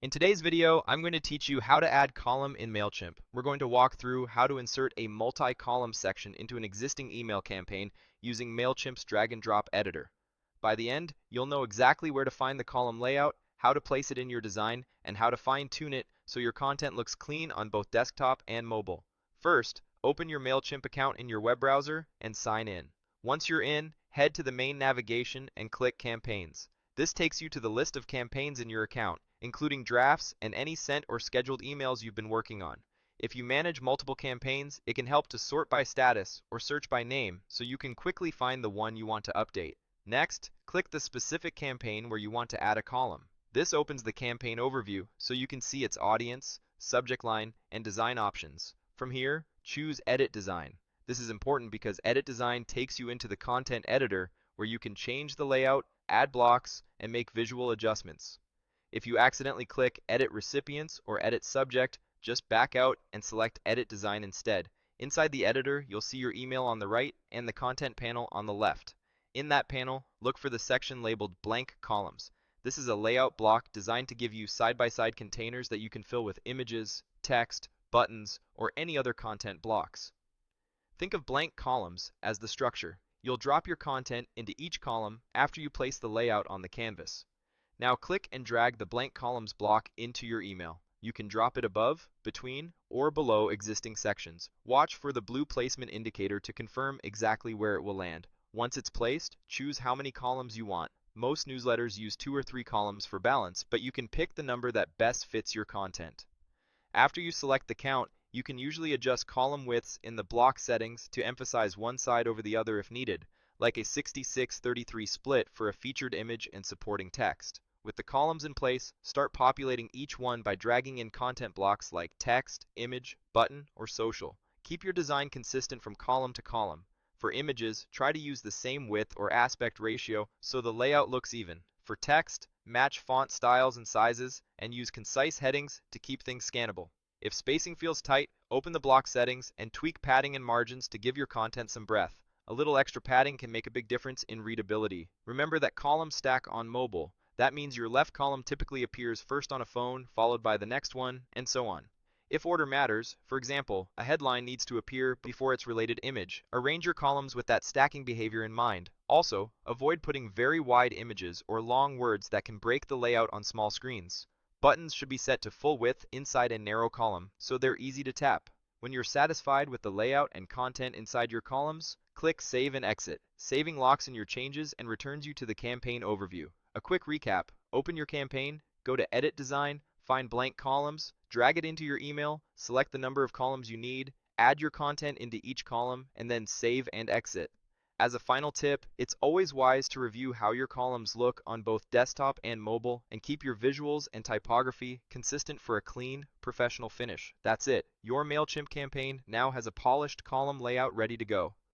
In today's video, I'm going to teach you how to add column in Mailchimp. We're going to walk through how to insert a multi-column section into an existing email campaign using Mailchimp's drag and drop editor. By the end, you'll know exactly where to find the column layout, how to place it in your design, and how to fine-tune it so your content looks clean on both desktop and mobile. First, open your Mailchimp account in your web browser and sign in. Once you're in, head to the main navigation and click Campaigns. This takes you to the list of campaigns in your account, including drafts and any sent or scheduled emails you've been working on. If you manage multiple campaigns, it can help to sort by status or search by name so you can quickly find the one you want to update. Next, click the specific campaign where you want to add a column. This opens the campaign overview so you can see its audience, subject line, and design options. From here, choose Edit Design. This is important because Edit Design takes you into the content editor where you can change the layout, add blocks, and make visual adjustments. If you accidentally click Edit Recipients or Edit Subject, just back out and select Edit Design instead. Inside the editor, you'll see your email on the right and the content panel on the left. In that panel, look for the section labeled Blank Columns. This is a layout block designed to give you side-by-side containers that you can fill with images, text, buttons, or any other content blocks. Think of blank columns as the structure. You'll drop your content into each column after you place the layout on the canvas. Now click and drag the blank columns block into your email. You can drop it above, between, or below existing sections. Watch for the blue placement indicator to confirm exactly where it will land. Once it's placed, choose how many columns you want. Most newsletters use 2 or 3 columns for balance, but you can pick the number that best fits your content. After you select the count, you can usually adjust column widths in the block settings to emphasize one side over the other if needed, like a 66-33 split for a featured image and supporting text. With the columns in place, start populating each one by dragging in content blocks like text, image, button, or social. Keep your design consistent from column to column. For images, try to use the same width or aspect ratio so the layout looks even. For text, match font styles and sizes, and use concise headings to keep things scannable. If spacing feels tight, open the block settings and tweak padding and margins to give your content some breadth. A little extra padding can make a big difference in readability. Remember that columns stack on mobile. That means your left column typically appears first on a phone, followed by the next one, and so on. If order matters, for example, a headline needs to appear before its related image, arrange your columns with that stacking behavior in mind. Also, avoid putting very wide images or long words that can break the layout on small screens. Buttons should be set to full width inside a narrow column, so they're easy to tap. When you're satisfied with the layout and content inside your columns, click Save and Exit. Saving locks in your changes and returns you to the campaign overview. A quick recap: open your campaign, go to Edit Design, find blank columns, drag it into your email, select the number of columns you need, add your content into each column, and then save and exit. As a final tip, it's always wise to review how your columns look on both desktop and mobile and keep your visuals and typography consistent for a clean, professional finish. That's it. Your Mailchimp campaign now has a polished column layout ready to go.